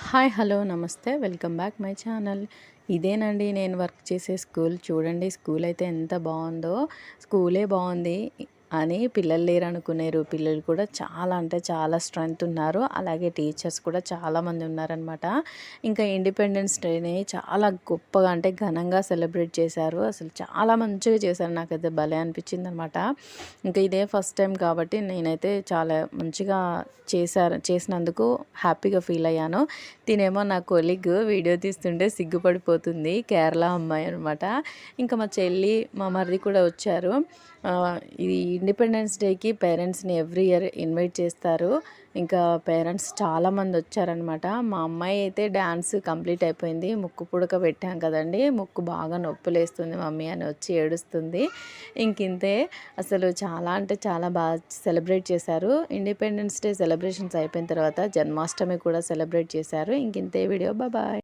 Hi hello నమస్తే welcome back my channel. ఇదేనండి నేను వర్క్ చేసే స్కూల్. చూడండి స్కూల్ అయితే ఎంత బాగుందో. స్కూలే బాగుంది అని పిల్లలు లేరు అనుకునేరు. పిల్లలు కూడా చాలా అంటే చాలా స్ట్రెంత్ ఉన్నారు. అలాగే టీచర్స్ కూడా చాలామంది ఉన్నారనమాట. ఇంకా ఇండిపెండెన్స్ డేని చాలా గొప్పగా అంటే ఘనంగా సెలబ్రేట్ చేశారు. అసలు చాలా మంచిగా చేశారు. నాకైతే భలే అనిపించింది అనమాట. ఇంకా ఇదే ఫస్ట్ టైం కాబట్టి నేనైతే చాలా మంచిగా చేసినందుకు హ్యాపీగా ఫీల్ అయ్యాను. తినేమో నా కొలీగ్ వీడియో తీస్తుంటే సిగ్గుపడిపోతుంది. కేరళ అమ్మాయి అనమాట. ఇంకా మా చెల్లి మా మరిది కూడా వచ్చారు. ఇది ఇండిపెండెన్స్ డేకి పేరెంట్స్ని ఎవ్రీ ఇయర్ ఇన్వైట్ చేస్తారు. ఇంకా పేరెంట్స్ చాలామంది వచ్చారనమాట. మా అమ్మాయి అయితే డ్యాన్స్ కంప్లీట్ అయిపోయింది. ముక్కు పుడక పెట్టాం కదండి, ముక్కు బాగా నొప్పులేస్తుంది మమ్మీ అని వచ్చి ఏడుస్తుంది. ఇంకింతే. అసలు చాలా అంటే చాలా బాగా సెలబ్రేట్ చేశారు. ఇండిపెండెన్స్ డే సెలబ్రేషన్స్ అయిపోయిన తర్వాత జన్మాష్టమి కూడా సెలబ్రేట్ చేశారు. ఇంకింతే వీడియో. బాయ్.